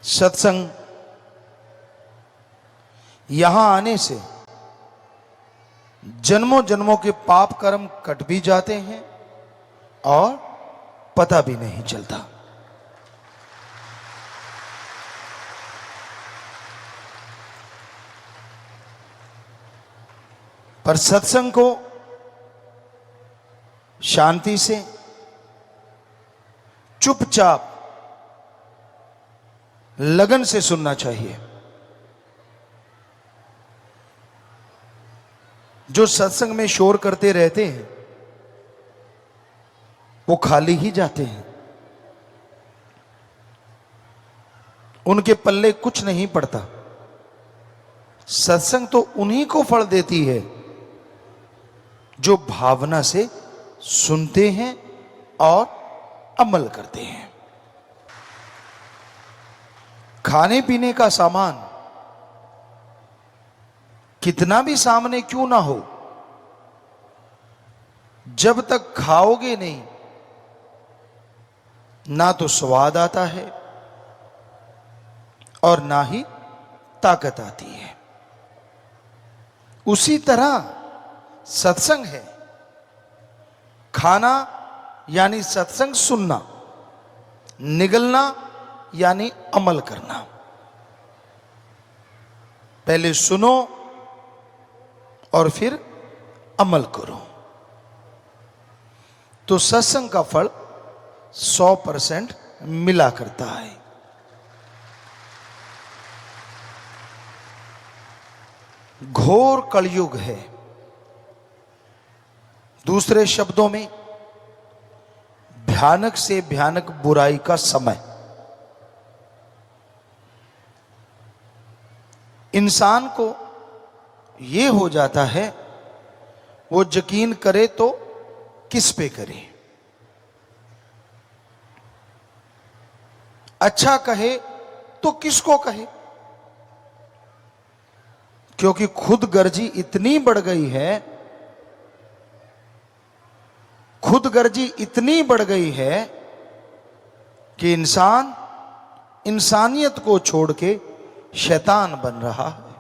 सत्संग यहां आने से जन्मों जन्मों के पाप कर्म कट भी जाते हैं और पता भी नहीं चलता। पर सत्संग को शांति से चुपचाप लगन से सुनना चाहिए। जो सत्संग में शोर करते रहते हैं वो खाली ही जाते हैं, उनके पल्ले कुछ नहीं पड़ता। सत्संग तो उन्हीं को फल देती है जो भावना से सुनते हैं और अमल करते हैं। खाने पीने का सामान कितना भी सामने क्यों ना हो, जब तक खाओगे नहीं ना तो स्वाद आता है और ना ही ताकत आती है। उसी तरह सत्संग है। खाना यानी सत्संग सुनना, निगलना यानी अमल करना। पहले सुनो और फिर अमल करो तो सत्संग का फल 100% मिला करता है। घोर कलयुग है, दूसरे शब्दों में भयानक से भयानक बुराई का समय। इंसान को यह हो जाता है वो यकीन करे तो किस पे करे, अच्छा कहे तो किसको कहे, क्योंकि खुद गर्जी इतनी बढ़ गई है, खुद गर्जी इतनी बढ़ गई है कि इंसान इंसानियत को छोड़ के शैतान बन रहा है।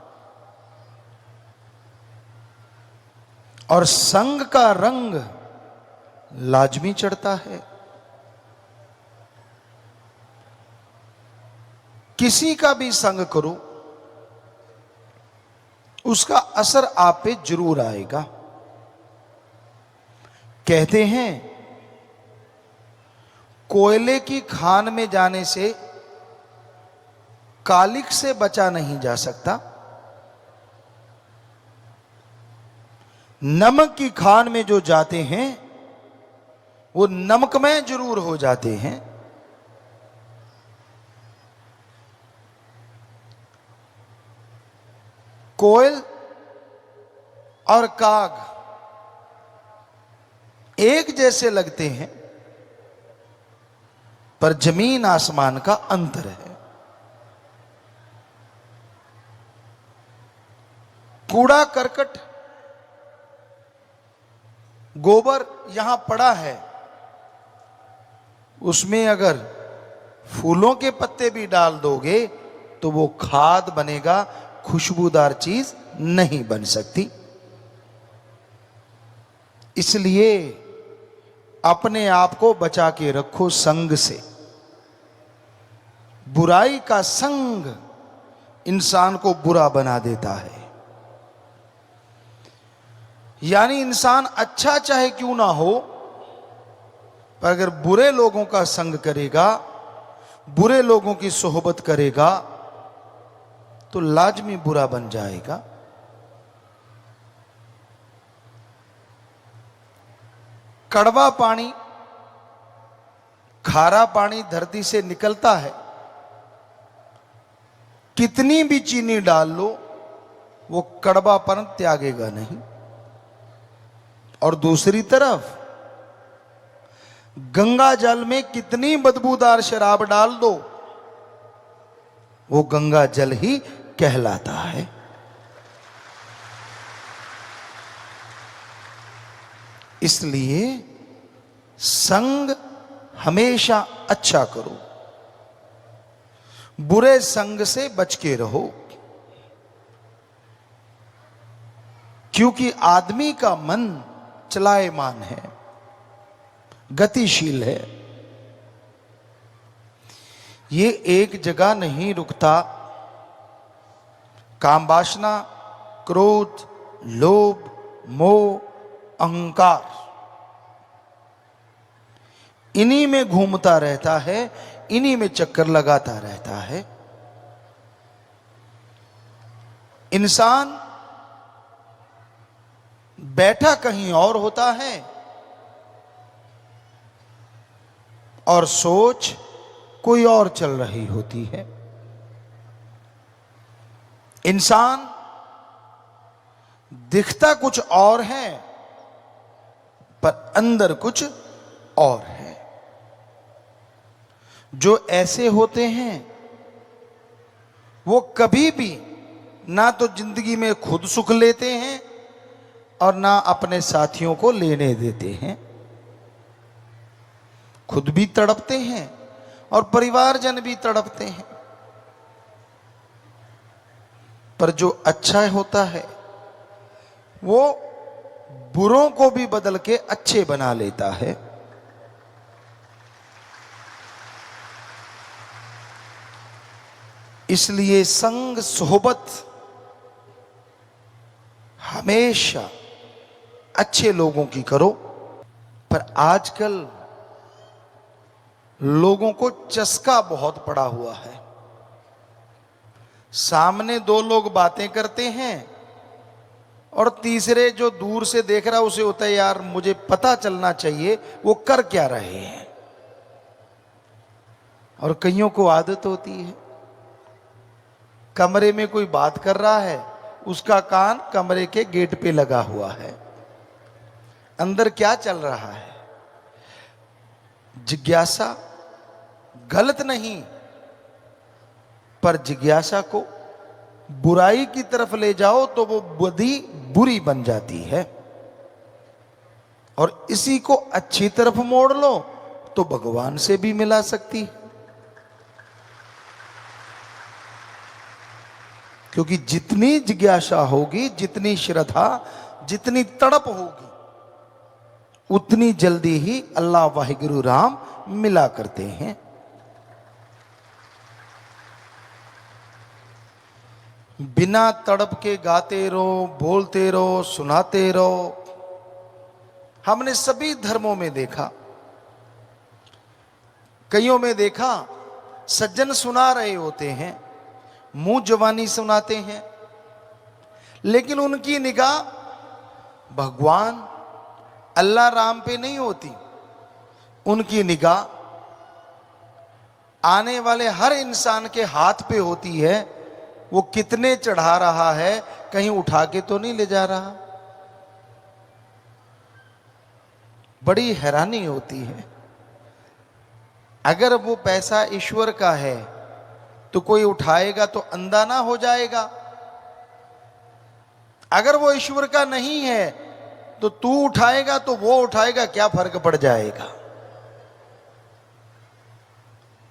और संग का रंग लाजमी चढ़ता है। किसी का भी संग करो उसका असर आप पे जरूर आएगा। कहते हैं कोयले की खान में जाने से कालिक से बचा नहीं जा सकता, नमक की खान में जो जाते हैं वो नमकमय जरूर हो जाते हैं। कोयल और काग एक जैसे लगते हैं पर जमीन आसमान का अंतर है। कूड़ा करकट गोबर यहां पड़ा है, उसमें अगर फूलों के पत्ते भी डाल दोगे तो वो खाद बनेगा, खुशबूदार चीज नहीं बन सकती। इसलिए अपने आप को बचा के रखो संग से। बुराई का संग इंसान को बुरा बना देता है। यानी इंसान अच्छा चाहे क्यों ना हो, पर अगर बुरे लोगों का संग करेगा, बुरे लोगों की सोहबत करेगा तो लाजमी बुरा बन जाएगा। कड़वा पानी, खारा पानी धरती से निकलता है, कितनी भी चीनी डाल लो वो कड़वापन त्यागेगा नहीं। और दूसरी तरफ गंगा जल में कितनी बदबूदार शराब डाल दो वो गंगा जल ही कहलाता है। इसलिए संग हमेशा अच्छा करो। बुरे संग से बच के रहो, क्योंकि आदमी का मन चलायमान है, गतिशील है। ये एक जगह नहीं रुकता। काम वासना, क्रोध, लोभ, मोह, अहंकार, इन्हीं में घूमता रहता है, इन्हीं में चक्कर लगाता रहता है। इंसान बैठा कहीं और होता है और सोच कोई और चल रही होती है। इंसान दिखता कुछ और है पर अंदर कुछ और है। जो ऐसे होते हैं वो कभी भी ना तो जिंदगी में खुद सुख लेते हैं और ना अपने साथियों को लेने देते हैं। खुद भी तड़पते हैं और परिवारजन भी तड़पते हैं। पर जो अच्छा होता है वो बुरों को भी बदल के अच्छे बना लेता है। इसलिए संग सोहबत हमेशा अच्छे लोगों की करो। पर आजकल लोगों को चस्का बहुत पड़ा हुआ है। सामने दो लोग बातें करते हैं और तीसरे जो दूर से देख रहा है उसे होता है यार मुझे पता चलना चाहिए वो कर क्या रहे हैं। और कईयों को आदत होती है, कमरे में कोई बात कर रहा है, उसका कान कमरे के गेट पे लगा हुआ है, अंदर क्या चल रहा है। जिज्ञासा गलत नहीं, पर जिज्ञासा को बुराई की तरफ ले जाओ तो वो बुद्धि बुरी बन जाती है, और इसी को अच्छी तरफ मोड़ लो तो भगवान से भी मिला सकती है। क्योंकि जितनी जिज्ञासा होगी, जितनी श्रद्धा, जितनी तड़प होगी, उतनी जल्दी ही अल्लाह वाहिगुरु राम मिला करते हैं। बिना तड़प के गाते रहो, बोलते रहो, सुनाते रहो। हमने सभी धर्मों में देखा, कईयों में देखा सज्जन सुना रहे होते हैं, मुंह जवानी सुनाते हैं, लेकिन उनकी निगाह भगवान अल्लाह राम पे नहीं होती। उनकी निगाह आने वाले हर इंसान के हाथ पे होती है। वो कितने चढ़ा रहा है, कहीं उठा के तो नहीं ले जा रहा। बड़ी हैरानी होती है। अगर वो पैसा ईश्वर का है तो कोई उठाएगा तो अंधा ना हो जाएगा। अगर वो ईश्वर का नहीं है तो तू उठाएगा तो वो उठाएगा, क्या फर्क पड़ जाएगा।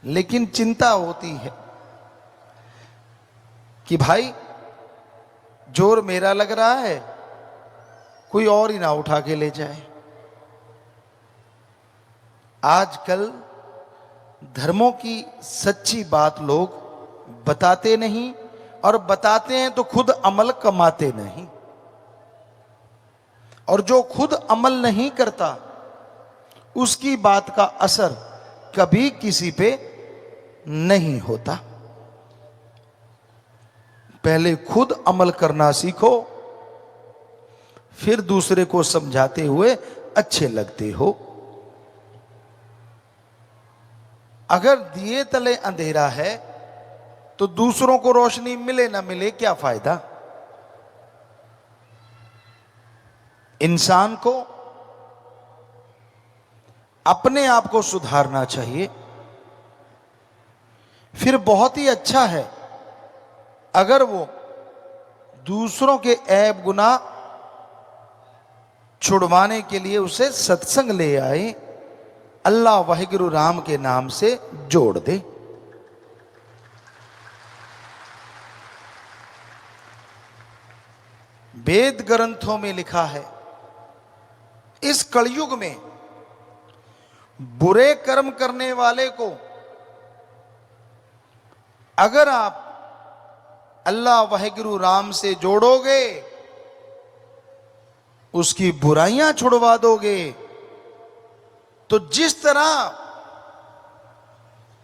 लेकिन चिंता होती है कि भाई जोर मेरा लग रहा है, कोई और ही ना उठा के ले जाए। आजकल धर्मों की सच्ची बात लोग बताते नहीं, और बताते हैं तो खुद अमल कमाते नहीं। और जो खुद अमल नहीं करता उसकी बात का असर कभी किसी पे नहीं होता। पहले खुद अमल करना सीखो, फिर दूसरे को समझाते हुए अच्छे लगते हो। अगर दिए तले अंधेरा है तो दूसरों को रोशनी मिले ना मिले क्या फायदा। इंसान को अपने आप को सुधारना चाहिए। फिर बहुत ही अच्छा है अगर वो दूसरों के ऐब गुनाह छुड़वाने के लिए उसे सत्संग ले आए, अल्लाह वाहिगुरु राम के नाम से जोड़ दे। वेद ग्रंथों में लिखा है, इस कलयुग में बुरे कर्म करने वाले को अगर आप अल्लाह वाहिगुरु राम से जोड़ोगे, उसकी बुराइयां छुड़वा दोगे, तो जिस तरह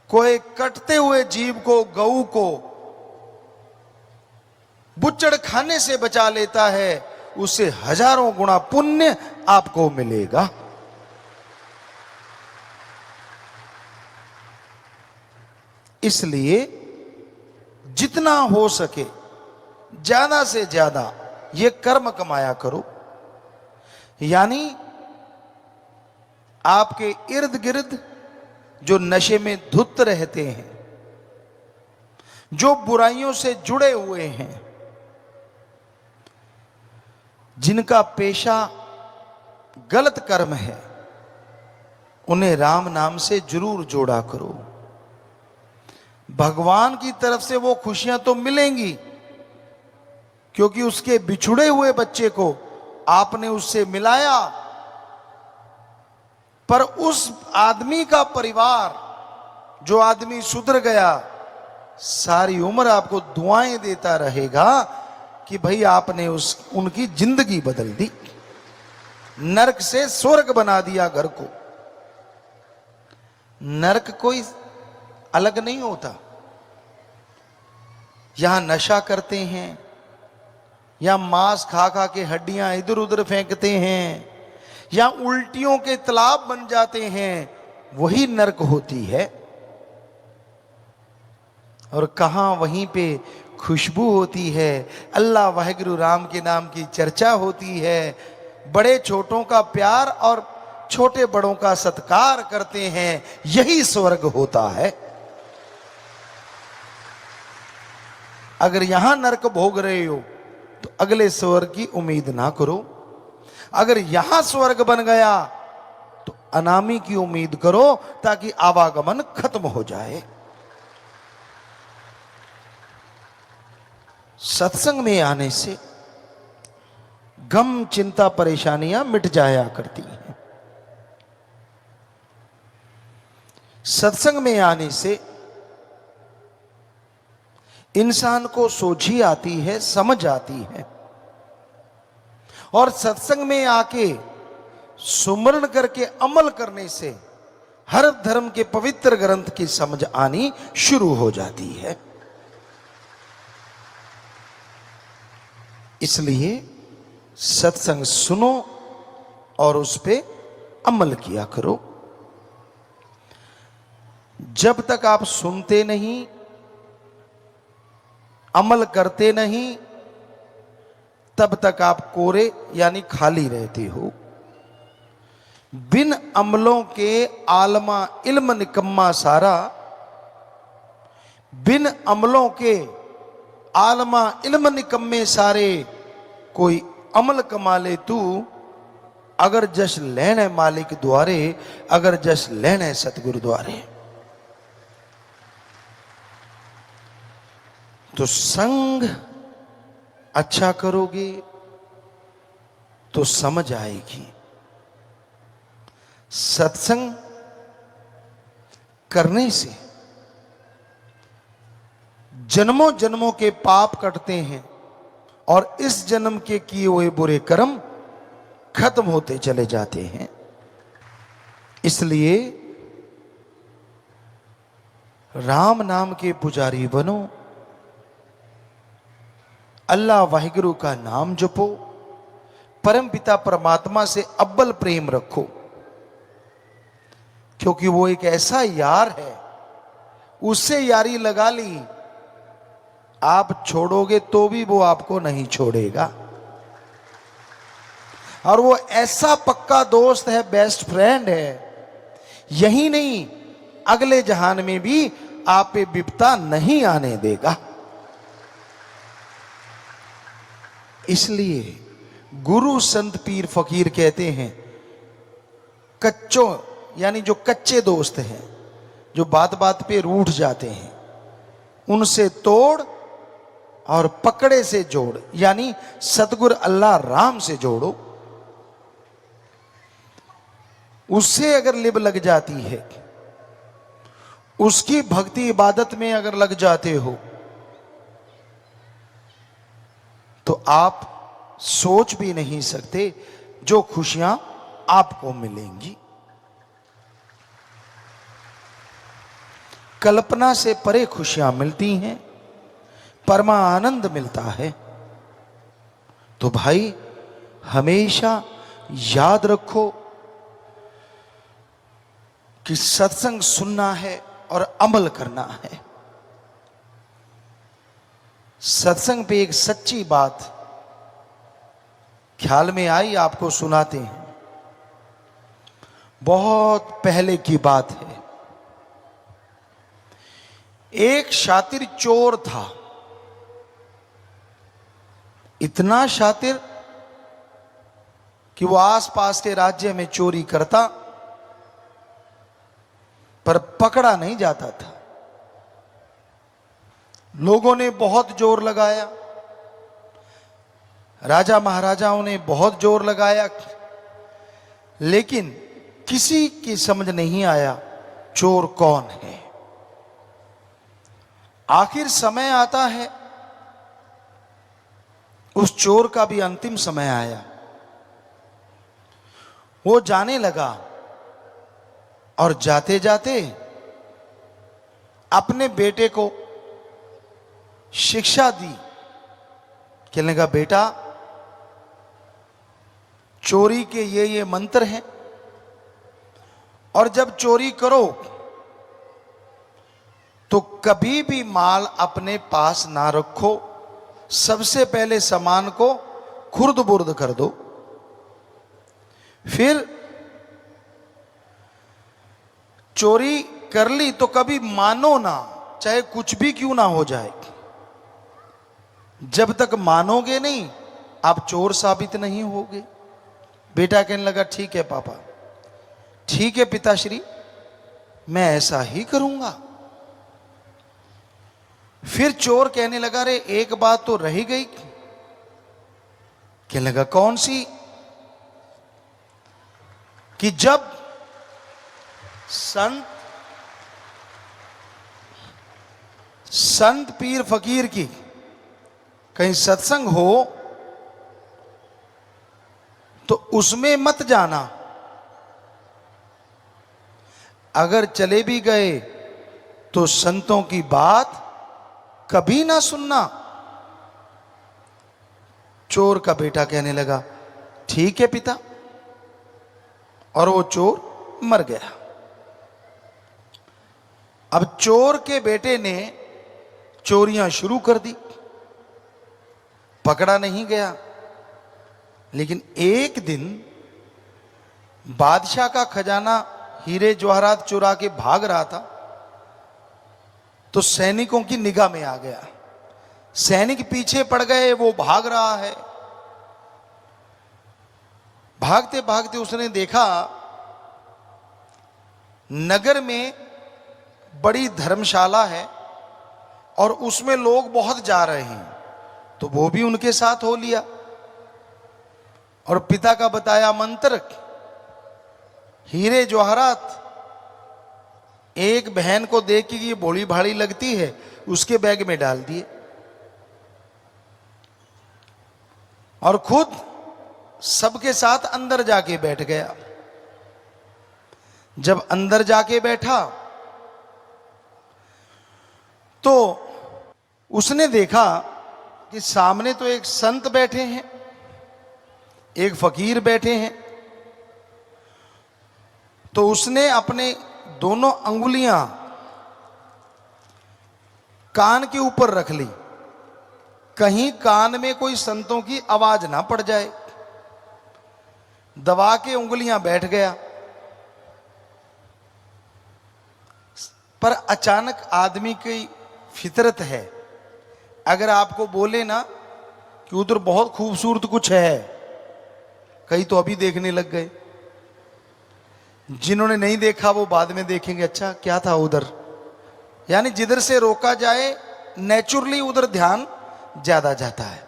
कोई कटते हुए जीव को, गऊ को बुच्चड़ खाने से बचा लेता है, उससे हजारों गुना पुण्य आपको मिलेगा। इसलिए जितना हो सके ज्यादा से ज्यादा ये कर्म कमाया करो। यानी आपके इर्द गिर्द जो नशे में धुत रहते हैं, जो बुराइयों से जुड़े हुए हैं, जिनका पेशा गलत कर्म है, उन्हें राम नाम से जरूर जोड़ा करो। भगवान की तरफ से वो खुशियां तो मिलेंगी, क्योंकि उसके बिछुड़े हुए बच्चे को आपने उससे मिलाया, पर उस आदमी का परिवार, जो आदमी सुधर गया, सारी उम्र आपको दुआएं देता रहेगा कि भाई आपने उनकी जिंदगी बदल दी, नरक से स्वर्ग बना दिया घर को। नरक कोई अलग नहीं होता। यहां नशा करते हैं या मांस खा खा के हड्डियां इधर उधर फेंकते हैं या उल्टियों के तालाब बन जाते हैं, वही नरक होती है। और कहां वहीं पे खुशबू होती है, अल्लाह वाहिगुरु राम के नाम की चर्चा होती है, बड़े छोटों का प्यार और छोटे बड़ों का सत्कार करते हैं, यही स्वर्ग होता है। अगर यहां नरक भोग रहे हो तो अगले स्वर्ग की उम्मीद ना करो। अगर यहां स्वर्ग बन गया तो अनामी की उम्मीद करो, ताकि आवागमन खत्म हो जाए। सत्संग में आने से गम, चिंता, परेशानियां मिट जाया करती हैं। सत्संग में आने से इंसान को सोझी आती है, समझ आती है, और सत्संग में आके सुमरण करके अमल करने से हर धर्म के पवित्र ग्रंथ की समझ आनी शुरू हो जाती है। इसलिए सत्संग सुनो और उस पे अमल किया करो। जब तक आप सुनते नहीं, अमल करते नहीं, तब तक आप कोरे यानी खाली रहते हो। बिन अमलों के आलमा इल्म निकम्मा सारा, बिन अमलों के आलमा इल्म निकम्मे सारे, कोई अमल कमा ले तू, अगर जश लेने मालिक द्वारे, अगर जश लेने सतगुरु द्वारे। तो संग अच्छा करोगे तो समझ आएगी। सत्संग करने से जन्मों जन्मों के पाप कटते हैं और इस जन्म के किए हुए बुरे कर्म खत्म होते चले जाते हैं। इसलिए राम नाम के पुजारी बनो, अल्लाह वाहिगुरु का नाम जपो, परम पिता परमात्मा से अव्वल प्रेम रखो, क्योंकि वो एक ऐसा यार है, उससे यारी लगा ली, आप छोड़ोगे तो भी वो आपको नहीं छोड़ेगा। और वो ऐसा पक्का दोस्त है, बेस्ट फ्रेंड है, यही नहीं अगले जहान में भी आप पे विपदा नहीं आने देगा। इसलिए गुरु संत पीर फकीर कहते हैं, कच्चों यानी जो कच्चे दोस्त हैं, जो बात बात पे रूठ जाते हैं, उनसे तोड़ और पकड़े से जोड़, यानी सतगुरु अल्लाह राम से जोड़ो। उससे अगर लिब लग जाती है, उसकी भक्ति इबादत में अगर लग जाते हो, तो आप सोच भी नहीं सकते जो खुशियां आपको मिलेंगी। कल्पना से परे खुशियां मिलती हैं, परमा आनंद मिलता है। तो भाई हमेशा याद रखो कि सत्संग सुनना है और अमल करना है। सत्संग पे एक सच्ची बात ख्याल में आई, आपको सुनाते हैं। बहुत पहले की बात है। एक शातिर चोर था, इतना शातिर कि वो आसपास के राज्य में चोरी करता, पर पकड़ा नहीं जाता था। लोगों ने बहुत जोर लगाया, राजा महाराजाओं ने बहुत जोर लगाया, लेकिन किसी की समझ नहीं आया चोर कौन है। आखिर समय आता है, उस चोर का भी अंतिम समय आया। वो जाने लगा और जाते जाते अपने बेटे को शिक्षा दी। कहने लगा, बेटा चोरी के ये मंत्र हैं, और जब चोरी करो तो कभी भी माल अपने पास ना रखो, सबसे पहले सामान को खुर्द बुर्द कर दो, फिर चोरी कर ली तो कभी मानो ना, चाहे कुछ भी क्यों ना हो जाए। जब तक मानोगे नहीं आप चोर साबित नहीं होगे। बेटा कहने लगा, ठीक है पापा, ठीक है पिताश्री, मैं ऐसा ही करूंगा। फिर चोर कहने लगा, रे एक बात तो रह गई। कहने लगा, कौन सी? कि जब संत पीर फकीर की कहीं सत्संग हो तो उसमें मत जाना, अगर चले भी गए तो संतों की बात कभी ना सुनना। चोर का बेटा कहने लगा, ठीक है पिता, और वो चोर मर गया। अब चोर के बेटे ने चोरियां शुरू कर दी, पकड़ा नहीं गया। लेकिन एक दिन बादशाह का खजाना हीरे जवाहरात चुरा के भाग रहा था, तो सैनिकों की निगाह में आ गया। सैनिक पीछे पड़ गए, वो भाग रहा है। भागते भागते उसने देखा नगर में बड़ी धर्मशाला है और उसमें लोग बहुत जा रहे हैं, तो वो भी उनके साथ हो लिया। और पिता का बताया मंत्र, हीरे जवाहरात एक बहन को देख के ये भोली भाली लगती है, उसके बैग में डाल दिए और खुद सबके साथ अंदर जाके बैठ गया। जब अंदर जाके बैठा तो उसने देखा कि सामने तो एक संत बैठे हैं, एक फकीर बैठे हैं। तो उसने अपने दोनों अंगुलियां कान के ऊपर रख ली, कहीं कान में कोई संतों की आवाज ना पड़ जाए। दबा के उंगलियां बैठ गया। पर अचानक आदमी की फितरत है, अगर आपको बोले ना कि उधर बहुत खूबसूरत कुछ है, कई तो अभी देखने लग गए। जिन्होंने नहीं देखा वो बाद में देखेंगे, अच्छा क्या था उधर। यानी जिधर से रोका जाए नेचुरली उधर ध्यान ज्यादा जाता है।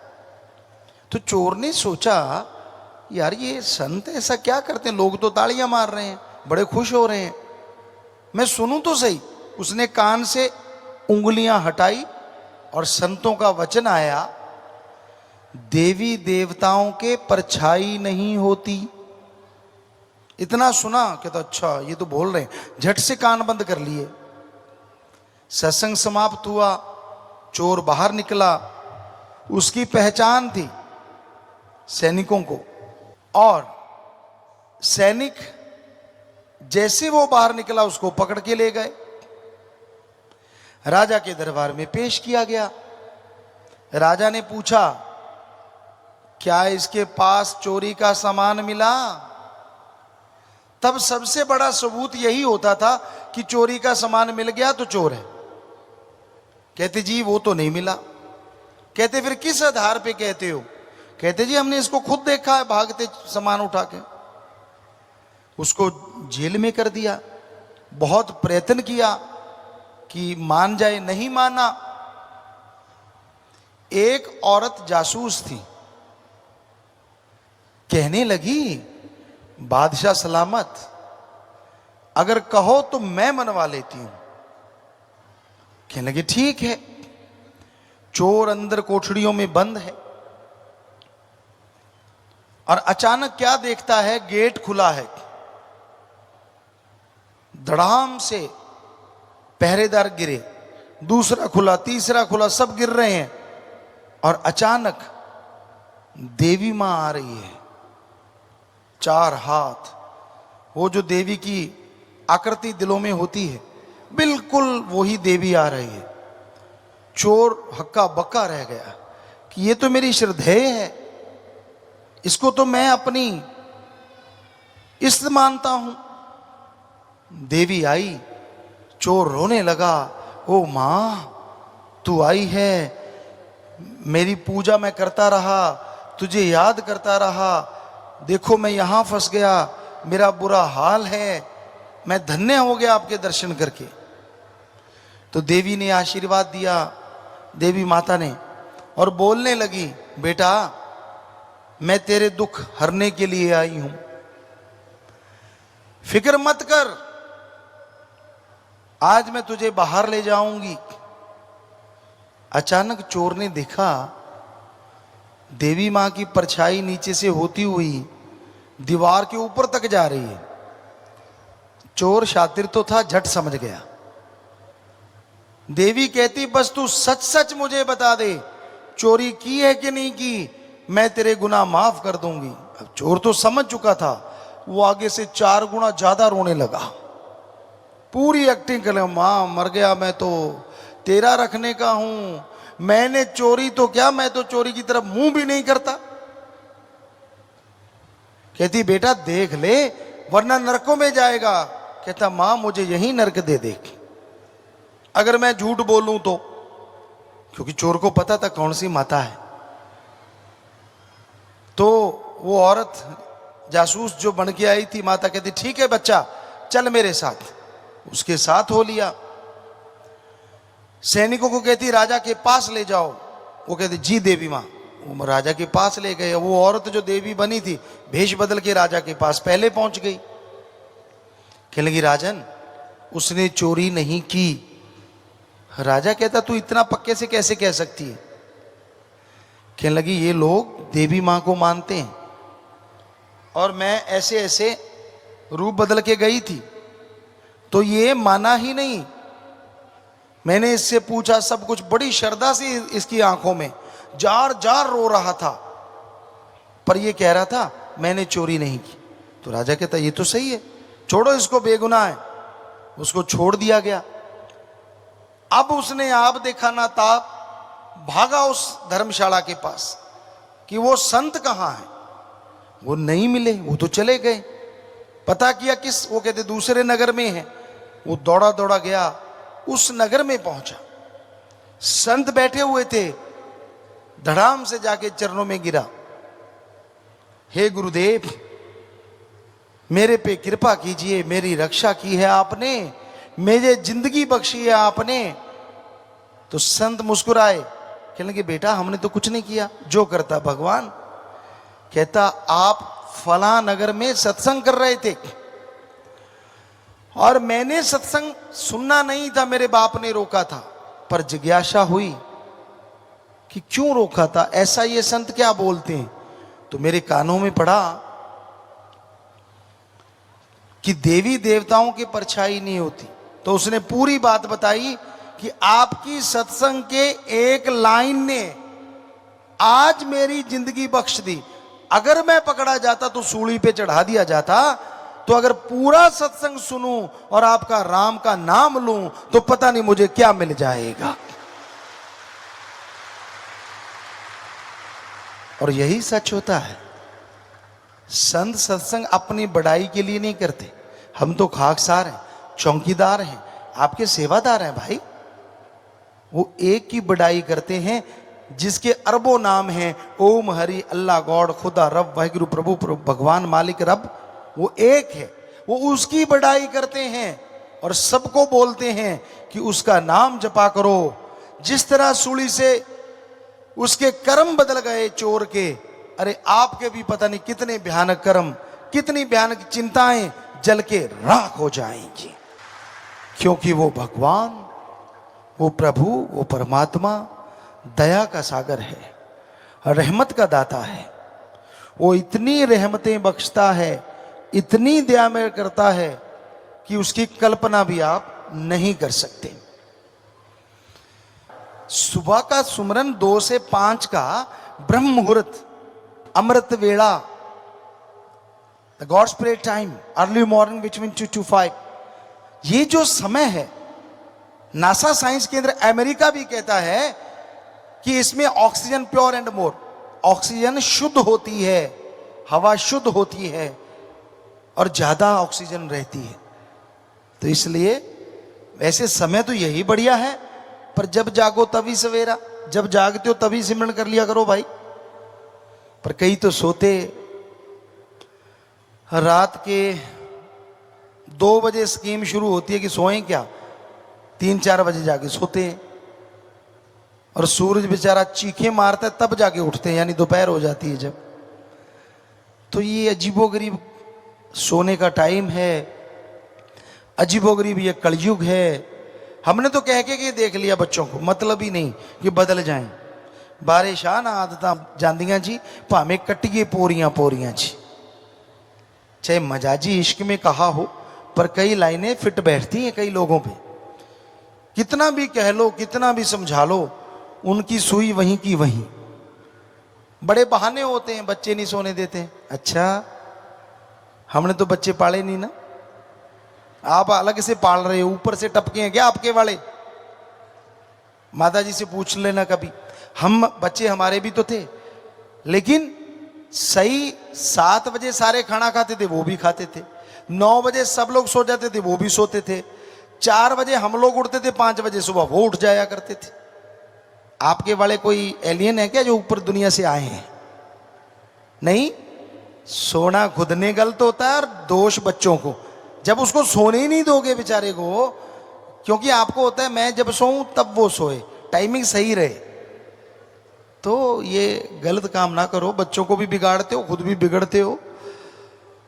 तो चोर ने सोचा, यार ये संत ऐसा क्या करते हैं, लोग तो तालियां मार रहे हैं, बड़े खुश हो रहे हैं, मैं सुनूं तो सही। उसने कान से उंगलियां हटाई और संतों का वचन आया, देवी देवताओं के परछाई नहीं होती। इतना सुना कि तो अच्छा ये तो बोल रहे हैं, झट से कान बंद कर लिए। सत्संग समाप्त हुआ, चोर बाहर निकला, उसकी पहचान थी सैनिकों को, और सैनिक जैसे वो बाहर निकला उसको पकड़ के ले गए, राजा के दरबार में पेश किया गया। राजा ने पूछा, क्या इसके पास चोरी का सामान मिला? तब सबसे बड़ा सबूत यही होता था कि चोरी का सामान मिल गया तो चोर है। कहते जी वो तो नहीं मिला। कहते फिर किस आधार पे कहते हो? कहते जी हमने इसको खुद देखा है भागते सामान उठा के। उसको जेल में कर दिया, बहुत प्रयत्न किया कि मान जाए, नहीं माना। एक औरत जासूस थी, कहने लगी, बादशाह सलामत, अगर कहो तो मैं मनवा लेती हूं। कहने लगे ठीक है। चोर अंदर कोठड़ियों में बंद है और अचानक क्या देखता है, गेट खुला है, धड़ाम से पहरेदार गिरे, दूसरा खुला, तीसरा खुला, सब गिर रहे हैं, और अचानक देवी मां आ रही है, 4 हाथ, वो जो देवी की आकृति दिलों में होती है, बिल्कुल वही देवी आ रही है। चोर हक्का बक्का रह गया कि ये तो मेरी श्रद्धेय है, इसको तो मैं अपनी इष्ट मानता हूं। देवी आई, चोर रोने लगा, ओ मां तू आई है, मेरी पूजा मैं करता रहा, तुझे याद करता रहा, देखो मैं यहां फंस गया, मेरा बुरा हाल है, मैं धन्य हो गया आपके दर्शन करके। तो देवी ने आशीर्वाद दिया, देवी माता ने, और बोलने लगी, बेटा मैं तेरे दुख हरने के लिए आई हूं, फिक्र मत कर, आज मैं तुझे बाहर ले जाऊंगी। अचानक चोर ने देखा देवी मां की परछाई नीचे से होती हुई दीवार के ऊपर तक जा रही है। चोर शातिर तो था, झट समझ गया। देवी कहती, बस तू सच सच मुझे बता दे, चोरी की है कि नहीं की, मैं तेरे गुनाह माफ कर दूंगी। अब चोर तो समझ चुका था, वो आगे से 4 गुना ज्यादा रोने लगा, पूरी एक्टिंग कर, मां मर गया मैं तो तेरा रखने का हूं, मैंने चोरी तो क्या, मैं तो चोरी की तरफ मुंह भी नहीं करता। कहती बेटा देख ले वरना नरकों में जाएगा। कहता मां मुझे यही नरक दे दे अगर मैं झूठ बोलूं तो, क्योंकि चोर को पता था कौन सी माता है। तो वो औरत जासूस जो बन के आई थी, माता कहती ठीक है बच्चा चल मेरे साथ, उसके साथ हो लिया। सैनिकों को कहती राजा के पास ले जाओ, वो कहते जी देवी मां। वो राजा के पास ले गए। वो औरत जो देवी बनी थी भेष बदल के राजा के पास पहले पहुंच गई। कहने लगी राजन उसने चोरी नहीं की। राजा कहता तू इतना पक्के से कैसे कह सकती है? कहने लगी ये लोग देवी मां को मानते हैं और मैं ऐसे ऐसे रूप बदल के गई थी तो ये माना ही नहीं। मैंने इससे पूछा सब कुछ, बड़ी श्रद्धा से इसकी आंखों में जार जार रो रहा था, पर ये कह रहा था मैंने चोरी नहीं की। तो राजा कहता ये तो सही है, छोड़ो इसको, बेगुनाह है। उसको छोड़ दिया गया। अब उसने आप देखा ना ताप, भागा उस धर्मशाला के पास कि वो संत कहाँ है। वो नहीं मिले, वो तो चले गए। पता किया किस, वो कहते दूसरे नगर में है। वो दौड़ा दौड़ा गया, उस नगर में पहुंचा, संत बैठे हुए थे, धड़ाम से जाके चरणों में गिरा, हे गुरुदेव मेरे पे कृपा कीजिए, मेरी रक्षा की है आपने, मुझे जिंदगी बख्शी है आपने। तो संत मुस्कुराए, कहने लगे बेटा हमने तो कुछ नहीं किया, जो करता भगवान। कहता आप फला नगर में सत्संग कर रहे थे और मैंने सत्संग सुनना नहीं था, मेरे बाप ने रोका था, पर जिज्ञासा हुई कि क्यों रोका था, ऐसा ये संत क्या बोलते हैं। तो मेरे कानों में पड़ा कि देवी देवताओं की परछाई नहीं होती। तो उसने पूरी बात बताई कि आपकी सत्संग के एक लाइन ने आज मेरी जिंदगी बख्श दी। अगर मैं पकड़ा जाता तो सूली पे चढ़ा दिया जाता, तो अगर पूरा सत्संग सुनूं और आपका राम का नाम लूं तो पता नहीं मुझे क्या मिल जाएगा। और यही सच होता है। संत सत्संग अपनी बड़ाई के लिए नहीं करते। हम तो खाकसार हैं, चौकीदार हैं, आपके सेवादार हैं भाई। वो एक की बड़ाई करते हैं जिसके अरबों नाम हैं, ओम हरि अल्लाह गॉड खुदा रब वाहिगुरु प्रभु भगवान मालिक रब, वो एक है। वो उसकी बड़ाई करते हैं और सबको बोलते हैं कि उसका नाम जपा करो। जिस तरह सूली से उसके कर्म बदल गए चोर के, अरे आपके भी पता नहीं कितने भयानक कर्म, कितनी भयानक चिंताएं जल के राख हो जाएंगी, क्योंकि वो भगवान, वो प्रभु, वो परमात्मा दया का सागर है, रहमत का दाता है। वो इतनी रहमतें बख्शता है, इतनी दया में करता है कि उसकी कल्पना भी आप नहीं कर सकते। सुबह का सुमरन 2 से 5 का ब्रह्म मुहूर्त, अमृत वेला, the gods prayer time, early morning between 2 to 5, ये जो समय है, नासा साइंस केंद्र अमेरिका भी कहता है कि इसमें oxygen pure and more, oxygen शुद्ध होती है, हवा शुद्ध होती है और ज्यादा ऑक्सीजन रहती है। तो इसलिए वैसे समय तो यही बढ़िया है, पर जब जागो तभी सवेरा, जब जागते हो तभी सिमरन कर लिया करो भाई। पर कई तो सोते रात के 2 बजे स्कीम शुरू होती है कि सोएं क्या, 3-4 बजे जाके सोते हैं और सूरज बेचारा चीखे मारता है तब जाके उठते हैं, यानी दोपहर हो जाती है जब। तो ये अजीबोगरीब सोने का टाइम है, अजीबोगरीब ये कलयुग है। हमने तो कह के देख लिया बच्चों को, मतलब ही नहीं कि बदल जाएं। बारे शाह ना आदत जांदियां जी, भावें कट्टिए पोरियां पोरियां जी। चाहे मजाजी इश्क में कहा हो, पर कई लाइनें फिट बैठती हैं कई लोगों पे। कितना भी कह लो, कितना भी समझा लो, उनकी सुई वहीं की वहीं। बड़े बहाने होते हैं, बच्चे नहीं सोने देते। अच्छा, हमने तो बच्चे पाले नहीं ना, आप अलग से पाल रहे हो, ऊपर से टपके हैं क्या आपके वाले? माता जी से पूछ लेना कभी। हम बच्चे हमारे भी तो थे, लेकिन सही 7 बजे सारे खाना खाते थे, वो भी खाते थे। 9 बजे सब लोग सो जाते थे, वो भी सोते थे। 4 बजे हम लोग उठते थे, 5 बजे सुबह वो उठ जाया करते थे। आपके वाले कोई एलियन है क्या जो ऊपर दुनिया से आए हैं? नहीं, सोना खुद ने गलत होता है और दोष बच्चों को। जब उसको सोने ही नहीं दोगे बेचारे को, क्योंकि आपको होता है मैं जब सोऊं तब वो सोए, टाइमिंग सही रहे, तो ये गलत काम ना करो। बच्चों को भी बिगाड़ते हो, खुद भी बिगड़ते हो।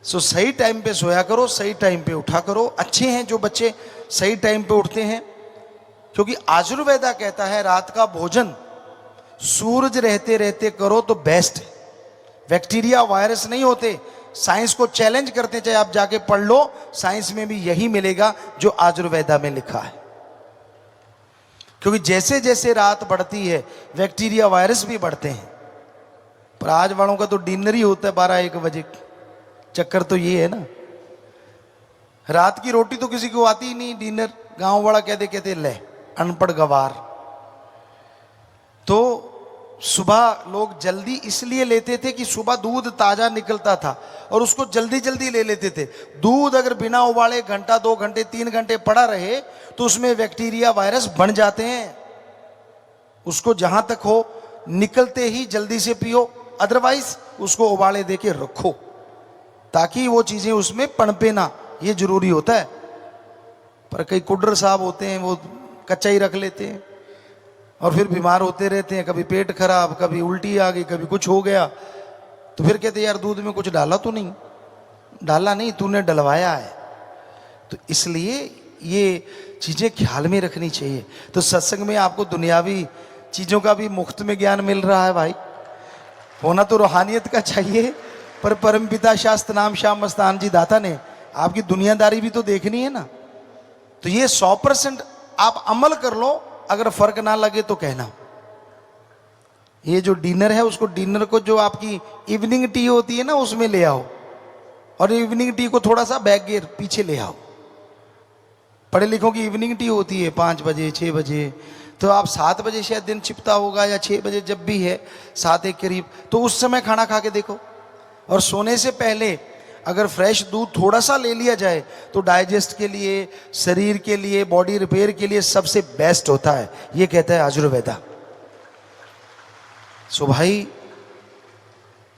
सो सही टाइम पे सोया करो, सही टाइम पे उठा करो। अच्छे हैं जो बच्चे सही टाइम पे उठते हैं, क्योंकि आयुर्वेदा कहता है रात का भोजन सूरज रहते रहते करो तो बेस्ट है। बैक्टीरिया वायरस नहीं होते, साइंस को चैलेंज करते, चाहे आप जाके पढ़ लो, साइंस में भी यही मिलेगा जो आयुर्वेदा में लिखा है। क्योंकि जैसे जैसे रात बढ़ती है बैक्टीरिया वायरस भी बढ़ते हैं। पर आज वालों का तो डिनर ही होता है 12-1 बजे। चक्कर तो ये है ना, रात की रोटी तो किसी को आती ही नहीं, डिनर गांव वाला कहते कहते ले अनपढ़ गवार। तो सुबह लोग जल्दी इसलिए लेते थे कि सुबह दूध ताजा निकलता था और उसको जल्दी जल्दी ले लेते थे। दूध अगर बिना उबाले 1 घंटा 2 घंटे 3 घंटे पड़ा रहे तो उसमें बैक्टीरिया वायरस बन जाते हैं। उसको जहां तक हो निकलते ही जल्दी से पियो, अदरवाइज उसको उबाले देके रखो ताकि वो चीजें उसमें पनपे ना, ये जरूरी होता है। पर कई कुड्र साहब होते हैं, वो कच्चा ही रख लेते हैं। और फिर बीमार होते रहते हैं, कभी पेट खराब, कभी उल्टी आ गई, कभी कुछ हो गया। तो फिर कहते यार दूध में कुछ डाला तो नहीं? डाला नहीं, तूने डलवाया है। तो इसलिए ये चीजें ख्याल में रखनी चाहिए। तो सत्संग में आपको दुनियावी चीजों का भी मुफ्त में ज्ञान मिल रहा है भाई। होना तो रूहानियत का चाहिए, पर परमपिता शास्त्र नाम श्याम मस्तान जी दाता ने आपकी दुनियादारी भी तो देखनी है ना। तो ये 100% आप अमल कर लो, अगर फर्क ना लगे तो कहना। ये जो डिनर है, उसको डिनर को जो आपकी इवनिंग टी होती है ना, उसमें ले आओ, और इवनिंग टी को थोड़ा सा बैक गियर पीछे ले आओ। पढ़े लिखों की इवनिंग टी होती है 5 बजे 6 बजे, तो आप 7 बजे शायद दिन छिपता होगा, या 6 बजे जब भी है 7 एक करीब, तो उस समय खाना खा के देखो। और सोने से पहले अगर फ्रेश दूध थोड़ा सा ले लिया जाए तो डाइजेस्ट के लिए, शरीर के लिए, बॉडी रिपेयर के लिए सबसे बेस्ट होता है, ये कहता है आयुर्वेदा। सो भाई,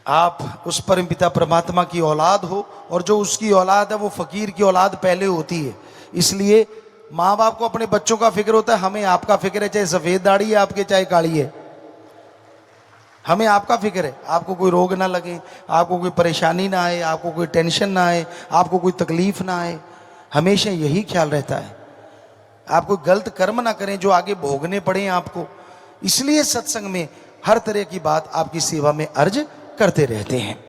आप उस परमपिता परमात्मा की औलाद हो, और जो उसकी औलाद है वो फकीर की औलाद पहले होती है। इसलिए माँ बाप को अपने बच्चों का फिक्र होता है, हमें आपका फिक्र है, चाहे सफेद दाढ़ी है आपके चाहे काली है, हमें आपका फिक्र है। आपको कोई रोग ना लगे, आपको कोई परेशानी ना आए, आपको कोई टेंशन ना आए, आपको कोई तकलीफ ना आए, हमेशा यही ख्याल रहता है। आप कोई गलत कर्म ना करें जो आगे भोगने पड़े आपको। इसलिए सत्संग में हर तरह की बात आपकी सेवा में अर्ज करते रहते हैं।